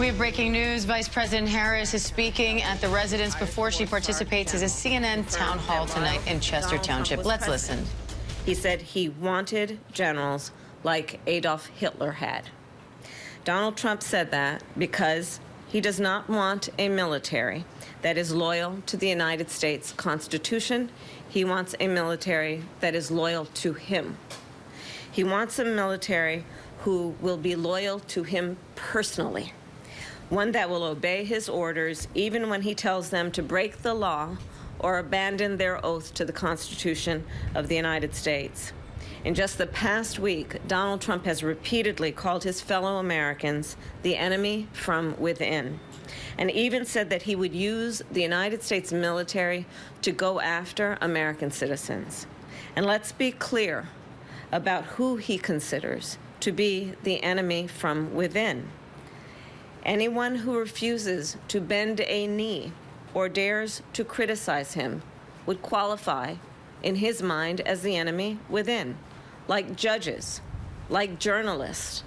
We have breaking news. Vice President Harris is speaking at the residence before she participates as a CNN town hall tonight in Chester Township. Let's listen. He said he wanted generals like Adolf Hitler had. Donald Trump said that because he does not want a military that is loyal to the United States Constitution. He wants a military that is loyal to him. He wants a military who will be loyal to him personally, one that will obey his orders even when he tells them to break the law or abandon their oath to the Constitution of the United States. In just the past week, Donald Trump has repeatedly called his fellow Americans the enemy from within, and even said that he would use the United States military to go after American citizens. And let's be clear about who he considers to be the enemy from within. Anyone who refuses to bend a knee or dares to criticize him would qualify, in his mind, as the enemy within, like judges, like journalists,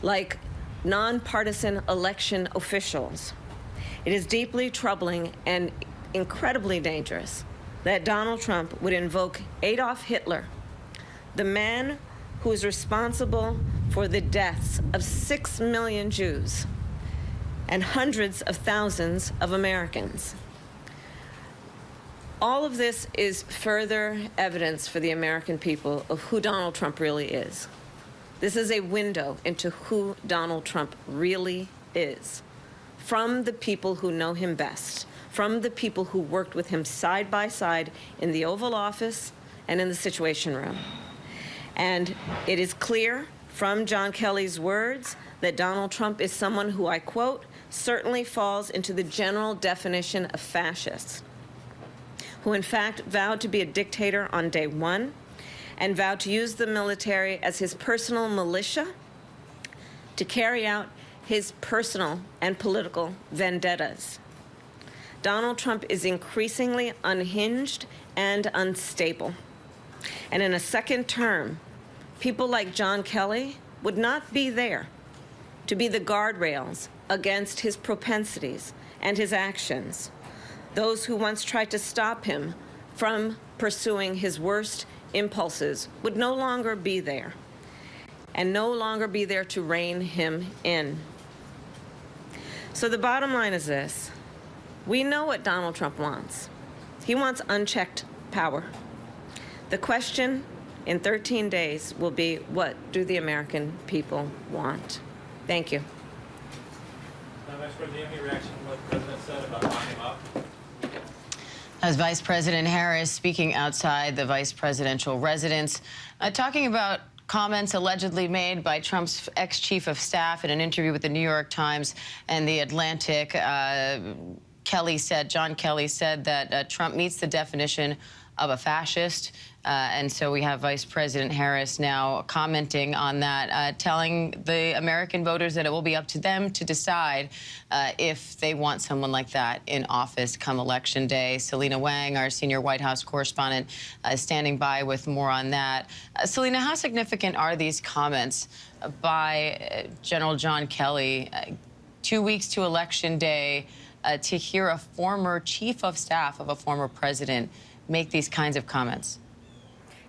like nonpartisan election officials. It is deeply troubling and incredibly dangerous that Donald Trump would invoke Adolf Hitler, the man who is responsible for the deaths of 6 million Jews and hundreds of thousands of Americans. All of this is further evidence for the American people of who Donald Trump really is. This is a window into who Donald Trump really is, from the people who know him best, from the people who worked with him side by side in the Oval Office and in the Situation Room. And it is clear from John Kelly's words that Donald Trump is someone who, I quote, certainly falls into the general definition of fascist, who in fact vowed to be a dictator on day one and vowed to use the military as his personal militia to carry out his personal and political vendettas. Donald Trump is increasingly unhinged and unstable. And in a second term, people like John Kelly would not be there to be the guardrails against his propensities and his actions. Those who once tried to stop him from pursuing his worst impulses would no longer be there, and no longer be there to rein him in. So the bottom line is this: we know what Donald Trump wants. He wants unchecked power. The question in 13 days will be, what do the American people want? Thank you. Vice President, do you have any reaction to what the President said about locking him up? As Vice President Harris speaking outside the vice presidential residence, talking about comments allegedly made by Trump's ex-chief of staff in an interview with the New York Times and The Atlantic. John Kelly said that Trump meets the definition of a fascist. And so we have Vice President Harris now commenting on that, telling the American voters that it will be up to them to decide if they want someone like that in office come Election Day. Selena Wang, our senior White House correspondent, is standing by with more on that. Selena, how significant are these comments by General John Kelly 2 weeks to Election Day to hear a former chief of staff of a former president make these kinds of comments?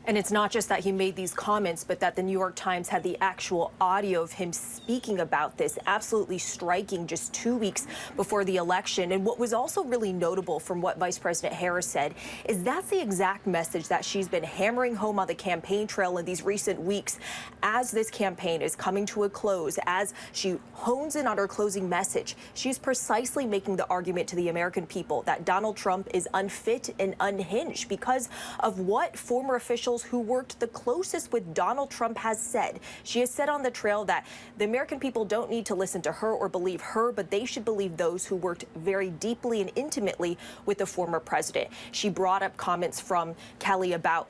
And it's not just that he made these comments, but that the New York Times had the actual audio of him speaking about this, absolutely striking just 2 weeks before the election. And what was also really notable from what Vice President Harris said is that's the exact message that she's been hammering home on the campaign trail in these recent weeks as this campaign is coming to a close, as she hones in on her closing message. She's precisely making the argument to the American people that Donald Trump is unfit and unhinged because of what former officials who worked the closest with Donald Trump has said. She has said on the trail that the American people don't need to listen to her or believe her, but they should believe those who worked very deeply and intimately with the former president. She brought up comments from Kelly about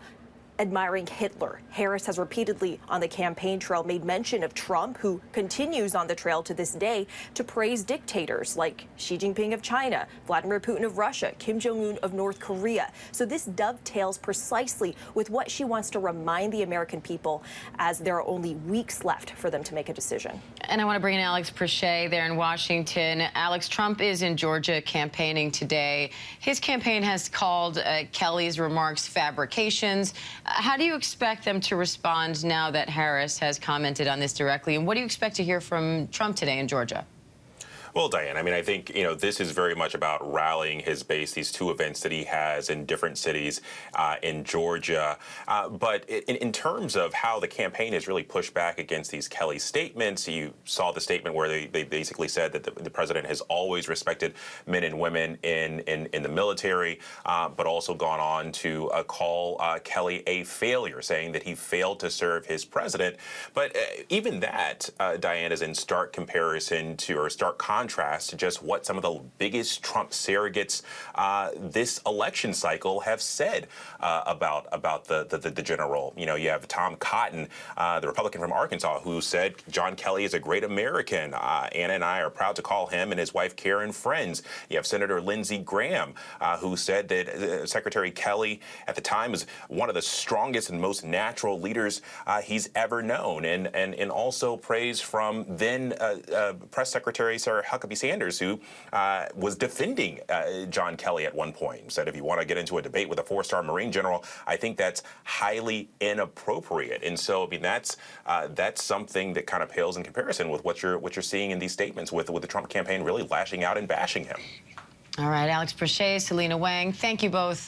admiring Hitler. Harris has repeatedly on the campaign trail made mention of Trump, who continues on the trail to this day to praise dictators like Xi Jinping of China, Vladimir Putin of Russia, Kim Jong-un of North Korea. So this dovetails precisely with what she wants to remind the American people as there are only weeks left for them to make a decision. And I want to bring in Alex Prochet there in Washington. Alex, Trump is in Georgia campaigning today. His campaign has called Kelly's remarks fabrications. How do you expect them to respond now that Harris has commented on this directly? And what do you expect to hear from Trump today in Georgia? Well, Diane, I mean, I think, this is very much about rallying his base, these two events that he has in different cities in Georgia. But in terms of how the campaign has really pushed back against these Kelly statements, you saw the statement where they basically said that the president has always respected men and women in the military, but also gone on to call Kelly a failure, saying that he failed to serve his president. But even that, Diane, is in stark comparison to, or stark contrast to just what some of the biggest Trump surrogates this election cycle have said about the general. You have Tom Cotton, the Republican from Arkansas, who said John Kelly is a great American. Anna and I are proud to call him and his wife Karen friends. You have Senator Lindsey Graham, who said that Secretary Kelly at the time was one of the strongest and most natural leaders he's ever known, and also praise from then Press Secretary Sarah Huckabee Sanders, who was defending John Kelly at one point, said if you want to get into a debate with a four-star Marine general, I think that's highly inappropriate. And so, I mean, that's something that kind of pales in comparison with what you're seeing in these statements, with the Trump campaign really lashing out and bashing him. All right, Alex Prochet, Selena Wang, thank you both.